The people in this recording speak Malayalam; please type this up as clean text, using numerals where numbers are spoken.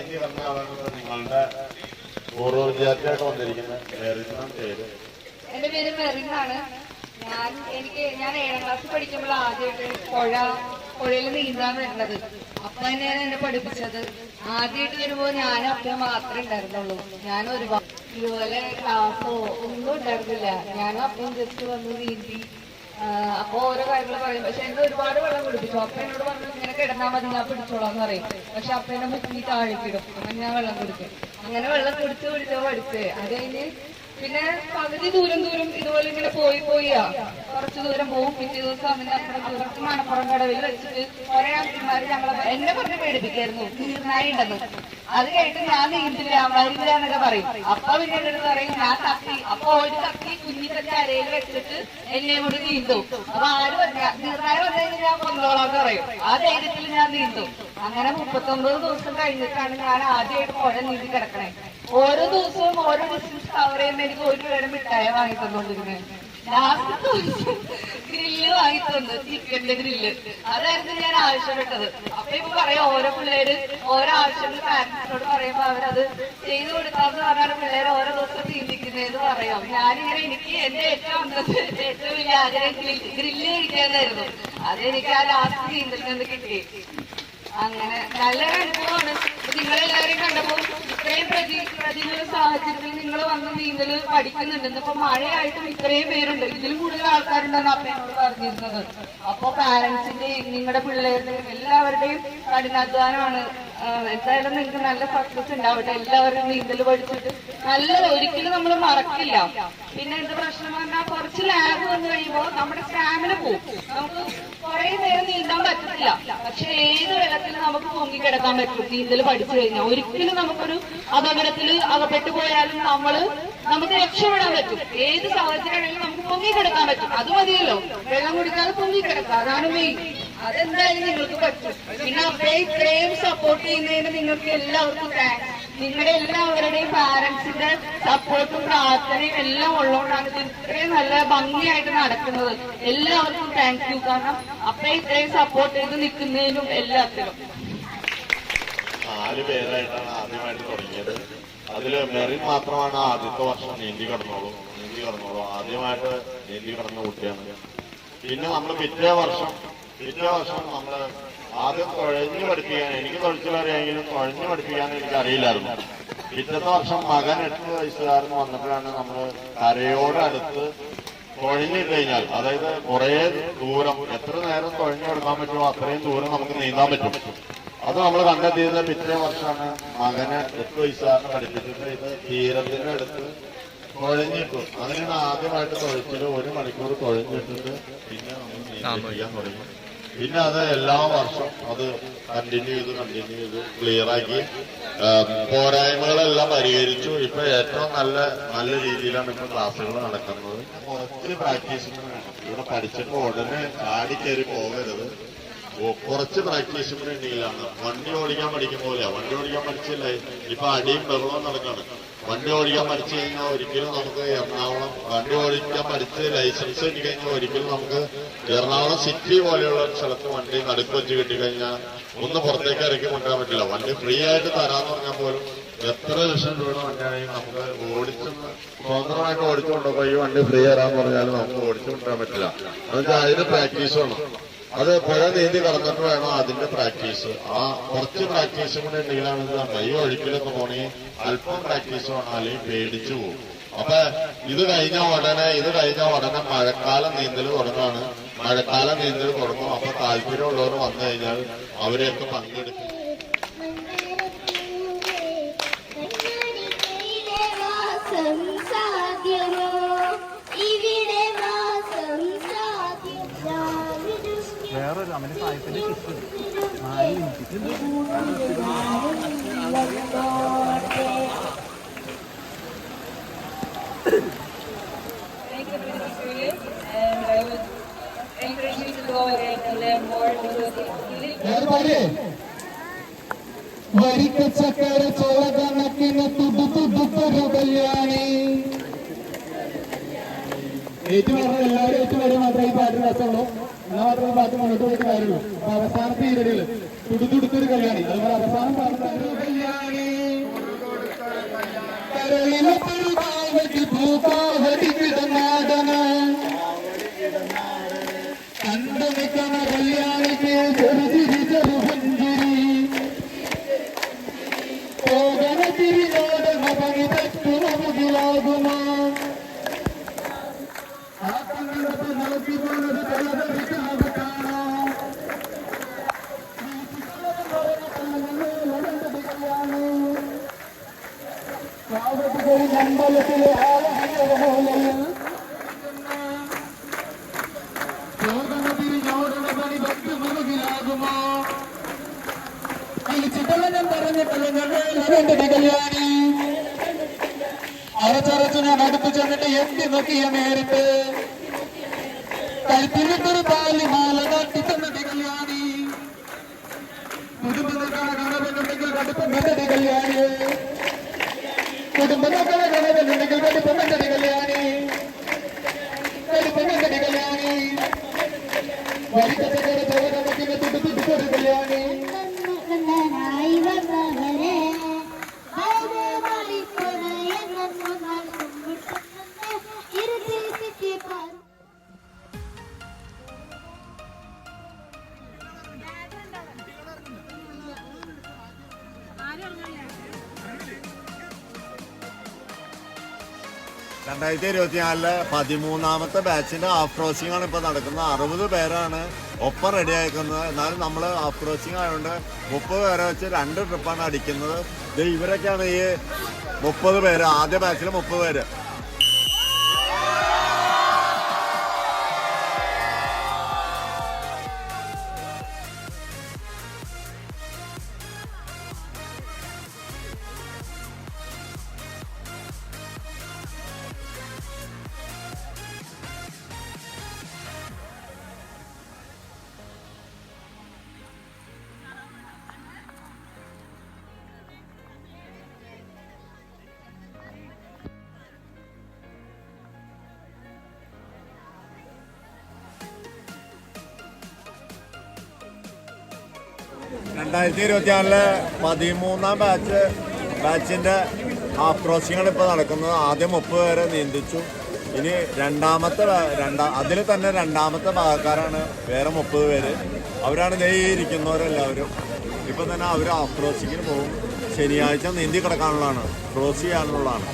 നീന്തി വന്ന ആളാണ് നിങ്ങളുടെ പൂർവ്വ വിദ്യാർത്ഥിയായിട്ട് വന്നിരിക്കുന്നത്. പേര്? എന്റെ പേര് മെറിനാണ്. ഞാൻ 7ാം ക്ലാസ്സിൽ പഠിക്കുമ്പോൾ ആദ്യമായിട്ട് പുഴയിൽ നീന്താൻ വരുന്നത്. അപ്പൊ തന്നെയാണ് എന്നെ പഠിപ്പിച്ചത്. ആദ്യമായിട്ട് വരുമ്പോൾ ഞാനും അപ്പയും മാത്രമേ ഉണ്ടായിരുന്നുള്ളൂ. ഞാൻ ഒരുപാട് ഇതുപോലെ ക്ലാസ്സോ ഒന്നും ഉണ്ടായിരുന്നില്ല. ഞാനും അപ്പയും ജസ്റ്റ് വന്ന് നീന്തി അപ്പൊ ഓരോ കാര്യങ്ങൾ പറയും. പക്ഷെ എന്നെ ഒരുപാട് വെള്ളം കുടിപ്പിച്ചു. അപ്പ എന്നോട് പറഞ്ഞു ഇങ്ങനെ കിടന്നാൽ മതി, ഞാൻ പിടിച്ചോളാന്ന് പറയും. പക്ഷെ അപ്പ എന്നെ മുക്കി താഴേക്കിടും. അങ്ങനെ ഞാൻ വെള്ളം കുടിക്കും. അങ്ങനെ വെള്ളം കുടിച്ചോ പഠിച്ചേ. അത് കഴിഞ്ഞ് പിന്നെ പകുതി ദൂരം ഇതുപോലെ ഇങ്ങനെ പോയിയാ കുറച്ചു ദൂരം പോകും. പിറ്റേ ദിവസം അതിന്റെ അപ്പുറം ദൂരത്ത് മണപ്പുറം കടവിൽ വെച്ചിട്ട് കുറെ ആൾക്കാര് എന്നെ പറഞ്ഞ് പേടിപ്പിക്കായിരുന്നു നീർനായി ഉണ്ടെന്ന്. അത് കേട്ട് ഞാൻ നീന്തില്ല വരില്ല എന്നൊക്കെ പറയും. അപ്പൊ പിന്നെ എന്റെ അടുത്ത് പറയും ഞാൻ തപ്പി. അപ്പൊ ഒരു തപ്പി കുഞ്ഞിന്റെ അരയിൽ വെച്ചിട്ട് എന്നെ കൂടി നീന്തും. അപ്പൊ ആര് നീർനായി വന്നതിന് ഞാൻ കൊന്നോളാന്ന് പറയും. ആ ധൈര്യത്തിൽ ഞാൻ നീന്തും. അങ്ങനെ 39 ദിവസം കഴിഞ്ഞിട്ടാണ് ഞാൻ ആദ്യമായിട്ട് പുഴ നീന്തി കിടക്കണേ. ഓരോ ദിവസവും ഓരോ ഡിസ്റ്റൻസ് കവർ ചെയ്യുമ്പോൾ എനിക്ക് ഒരു പേരും മിഠായ വാങ്ങി തന്നോണ്ടിരുന്നത്. ലാസ്റ്റ് ഗ്രില്ല് വാങ്ങി തന്നു, ചിക്കന്റെ ഗ്രില്ല്. അതായിരുന്നു ഞാൻ ആവശ്യപ്പെട്ടത്. അപ്പൊ ഇപ്പൊ പറയാം ഓരോ പിള്ളേര് ഓരോ ആവശ്യങ്ങൾ പാരന്റ്സിനോട് പറയുമ്പോ അവരത് ചെയ്തു കൊടുക്കാന്ന് പറഞ്ഞാൽ പിള്ളേര് ഓരോ ദിവസം ചിന്തിക്കുന്നതെന്ന് പറയാം. ഞാനിങ്ങനെ എനിക്ക് എന്റെ ഏറ്റവും വലിയ ആഗ്രഹം ഗ്രില്ല് കഴിക്കാന്നായിരുന്നു. അതെനിക്ക് ആ ലാസ്റ്റ് നീന്തലിൽ നിന്ന് കിട്ടി. അങ്ങനെ നല്ലൊരു അനുഭവമാണ്. നിങ്ങളെല്ലാവരെയും കണ്ടപ്പോ ഇത്രയും പ്രതികൂല സാഹചര്യത്തിൽ നിങ്ങൾ വന്ന് നീന്തൽ പഠിക്കുന്നുണ്ട്. ഇപ്പൊ മഴയായിട്ടും ഇത്രയും പേരുണ്ട്. ഇതിലും കൂടുതൽ ആൾക്കാരുണ്ടെന്ന് അപ്പ എന്നോട് പറഞ്ഞിരുന്നത്. അപ്പൊ പാരന്റ്സിന്റെയും നിങ്ങളുടെ പിള്ളേരുടെയും എല്ലാവരുടെയും കഠിനാധ്വാനമാണ്. എന്തായാലും നിങ്ങൾക്ക് നല്ല സക്സസ് ഉണ്ടാവട്ടെ. എല്ലാവരും നീന്തൽ പഠിച്ചിട്ട് നല്ലത് ഒരിക്കലും നമ്മൾ മറക്കില്ല. പിന്നെ എന്ത് പ്രശ്നം പറഞ്ഞാൽ കുറച്ച് ലാഗ് വന്നു കഴിയുമ്പോൾ നമ്മുടെ സ്റ്റാമിന പോകും. നമുക്ക് കുറെ നേരം നീന്താൻ പറ്റത്തില്ല. പക്ഷെ ഏത് വെള്ളത്തിൽ നമുക്ക് പൊങ്ങിക്കിടക്കാൻ പറ്റും നീന്തൽ പഠിച്ചു കഴിഞ്ഞാൽ. ഒരിക്കലും നമുക്കൊരു അപകടത്തിൽ അകപ്പെട്ടു പോയാലും നമുക്ക് രക്ഷപ്പെടാൻ പറ്റും. ഏത് സാഹചര്യമാണെങ്കിലും നമുക്ക് പൊങ്ങിക്കിടക്കാൻ പറ്റും. അത് മതിയല്ലോ, വെള്ളം കുടിക്കാതെ പൊങ്ങിക്കിടക്കാം. അതാണ് മെയിൻ. അതെന്തായാലും നിങ്ങൾക്ക് പറ്റും. പിന്നെ അപ്പേ ഇത്രയും സപ്പോർട്ട് ചെയ്യുന്നതിന് നിങ്ങൾക്ക് എല്ലാവർക്കും താങ്ക്സ്. നിങ്ങളുടെ എല്ലാവരുടെയും പാരന്റ്സിന്റെ സപ്പോർട്ടും പ്രാർത്ഥനയും എല്ലാം ഉള്ളതുകൊണ്ടാണ് ഇത് ഇത്രയും നല്ല ഭംഗിയായിട്ട് നടക്കുന്നത്. എല്ലാവർക്കും താങ്ക് യു. കാരണം അപ്പേ ഇത്രയും സപ്പോർട്ട് ചെയ്ത് നിൽക്കുന്നതിനും എല്ലാത്തിനും. 4 പേരായിട്ടാണ് ആദ്യമായിട്ട് തുടങ്ങിയത്. അതില് മെറിൻ മാത്രമാണ് ആദ്യത്തെ വർഷം നീന്തി കടന്നോളൂ ആദ്യമായിട്ട് നീന്തി കടന്ന കുട്ടിയാണ്. പിന്നെ നമ്മൾ പിറ്റേ വർഷം നമ്മള് ആദ്യം തുഴഞ്ഞു പഠിപ്പിക്കാൻ എനിക്ക് തുഴച്ചിലറിയാമെങ്കിലും തുഴഞ്ഞു പഠിപ്പിക്കാൻ എനിക്ക് അറിയില്ലായിരുന്നു. പിറ്റത്തെ വർഷം മകൻ 8 വയസ്സുകാരൻ വന്നപ്പോഴാണ് നമ്മൾ കരയോടടുത്ത് തുഴഞ്ഞിട്ട് കഴിഞ്ഞാൽ, അതായത് കുറെ ദൂരം എത്ര നേരം തുഴഞ്ഞെടുക്കാൻ പറ്റുമോ അത്രയും ദൂരം നമുക്ക് നീന്താൻ പറ്റും. അത് നമ്മൾ കണ്ടെത്തിയത് പിറ്റേ വർഷമാണ്. മകന് 8 വയസ്സുകാരനെ പഠിപ്പിച്ചിട്ട് ഇത് തീരത്തിന്റെ അടുത്ത് തുഴഞ്ഞിട്ടു. അതിനാണ് ആദ്യമായിട്ട് തുഴച്ചില് 1 മണിക്കൂർ തുഴഞ്ഞിട്ടിട്ട് പിന്നെ നമ്മൾ ചെയ്യാൻ തുടങ്ങി. പിന്നെ അത് എല്ലാ വർഷവും അത് കണ്ടിന്യൂ ചെയ്ത് ക്ലിയറാക്കി പോരായ്മകളെല്ലാം പരിഹരിച്ചു. ഇപ്പൊ ഏറ്റവും നല്ല രീതിയിലാണ് ഇപ്പൊ ക്ലാസ്സുകൾ നടക്കുന്നത്. കുറച്ച് പ്രാക്ടീസിന് വേണം. ഇവിടെ പഠിച്ചിട്ട് ഉടനെ ചാടിക്കയറി പോകരുത്. കുറച്ച് പ്രാക്ടീസിന് വേണ്ടിയിലാണ്. വണ്ടി ഓടിക്കാൻ പഠിക്കും പോലെയാ. വണ്ടി ഓടിക്കാൻ പഠിച്ചില്ല ഇപ്പൊ അടിയും ബഹളവും നടക്കാണ്. വണ്ടി ഓടിക്കാൻ പഠിച്ചു കഴിഞ്ഞാൽ ഒരിക്കലും നമുക്ക് വണ്ടി ഓടിക്കാൻ പഠിച്ച് ലൈസൻസ് കിട്ടി കഴിഞ്ഞാൽ ഒരിക്കലും നമുക്ക് എറണാകുളം സിറ്റി പോലെയുള്ള ഒരു സ്ഥലത്ത് വണ്ടി നടുക്ക് വെച്ച് കിട്ടിക്കഴിഞ്ഞാൽ ഒന്ന് പുറത്തേക്ക് ഇറക്കി കൊണ്ടുവരാൻ പറ്റില്ല. വണ്ടി ഫ്രീ ആയിട്ട് തരാന്ന് പറഞ്ഞാൽ പോലും എത്ര ലക്ഷം രൂപയുടെ വണ്ടിയാണെങ്കിൽ നമുക്ക് സ്വതന്ത്രമായിട്ട് ഓടിച്ചു കൊണ്ടുപോയി വണ്ടി ഫ്രീ തരാന്ന് പറഞ്ഞാലും നമുക്ക് ഓടിച്ചു കൊണ്ടുവരാൻ പറ്റില്ല. എന്നുവെച്ചാൽ അതിന് പ്രാക്ടീസ് വേണം. അത് പുഴ നീന്തി കടന്നിട്ട് വേണം അതിന്റെ പ്രാക്ടീസ്. ആ കുറച്ച് പ്രാക്ടീസും കൂടെ ഉണ്ടെങ്കിലാണ് ഈ ഒഴുക്കിലൊക്കെ പോണെങ്കിൽ അല്പം പ്രാക്ടീസ് വേണം, അല്ലെങ്കിൽ പേടിച്ചു പോകും. അപ്പൊ ഇത് കഴിഞ്ഞ ഉടനെ മഴക്കാലം നീന്തൽ തുടങ്ങാണ്. മഴക്കാലം നീന്തൽ തുടങ്ങും. അപ്പൊ താല്പര്യമുള്ളവർ വന്നു കഴിഞ്ഞാൽ അവരെയൊക്കെ പങ്കെടുക്കും. വേറൊരു അവന് സാഹിത്യത്തിന്റെ കിസ് 4 മിനിറ്റ് വരിക്ക ചക്കര ചോള കണക്കിന് തുടുത്തുടുത്തൊരു കല്യാണി. ഏറ്റുപറഞ്ഞ എല്ലാവരും ഏറ്റുപറയും മാത്രമേ ഈ പാട്ട് രസമുള്ളൂ. എന്നാൽ മാത്രമേ പാട്ട് മുന്നോട്ട് പോയിട്ട് കാര്യമുള്ളൂ. അപ്പൊ അവസാനത്തെ ഈരടികള് തുടുത്തുടുത്തൊരു കല്യാണി, അതുപോലെ അവസാനം പാടുന്ന കല്യാണി കരളിലൊരു കാവടി പൂക്കാവടി കിടന്നാടന കണ്ടു നിൽക്കണ കല്യാണിക്ക് ചെറുതിരി ചെറുപുഞ്ചിരി പോകണ തിരിഞ്ഞോടണ പണി തെറ്റുന്ന മുകിലാകുമോ ആ കണ്ണിടത്ത് നോക്കി പോണത് തലതെറിക്കുന്നത് കാണാം അമ്പലത്തിലെ ആലഹ്യയിൽ പണി ഭക്തി മുറുകിലാകുമോ ചിട്ടലനം പറഞ്ഞിട്ടുള്ള കല്യാണി അരച്ചരച്ചു ഞാൻ അടുത്തു ചെന്നിട്ട് എത്തി നോക്കിയ നേരത്ത് കഴുത്തിലിട്ടൊരു താലിമാല കാട്ടി തന്നത് കല്യാണി കുടുംബക്കാര കണവനുണ്ടെങ്കിൽ കടുപ്പം കണ്ടത് കല്യാണി കുടുംബക്കാര കണവനുണ്ടെങ്കിൽ കടുപ്പം കണ്ടത് കല്യാണി കടുപ്പം കണ്ടത് കല്യാണി വരിക്കച്ചക്കട ചോദനത്തിന് തുടുത്തുടുത്തൊരു കല്യാണി രണ്ടായിരത്തി 2024 13ാമത്തെ ബാച്ചിന്റെ ഹാഫ് ക്രോസിംഗ് ആണ് ഇപ്പൊ നടക്കുന്നത്. 60 പേരാണ് ഒപ്പം റെഡി ആയിരിക്കുന്നത്. എന്നാലും നമ്മൾ ഹാഫ് ക്രോസിംഗ് ആയതുകൊണ്ട് 30 പേരെ വെച്ച് 2 ട്രിപ്പാണ് അടിക്കുന്നത്. ഇവരൊക്കെയാണ് ഈ 30 പേര്. ആദ്യ ബാച്ചിൽ 30 പേര്. രണ്ടായിരത്തി 2024 13ാം ബാച്ചിന്റെ ഹാഫ് ക്രോസിംഗാണ് ഇപ്പോൾ നടക്കുന്നത്. ആദ്യം 30 പേരെ നീന്തിച്ചു. ഇനി അതിൽ തന്നെ രണ്ടാമത്തെ ഭാഗക്കാരാണ് വേറെ 30 പേര്. അവരാണ് ഇരിക്കുന്നവരെല്ലാവരും. ഇപ്പം തന്നെ അവർ ഹാഫ് ക്രോസിങ്ങിന് പോകും. ശനിയാഴ്ച നീന്തി കിടക്കാനുള്ളതാണ്, ക്രോസ് ചെയ്യാനുള്ളതാണ്.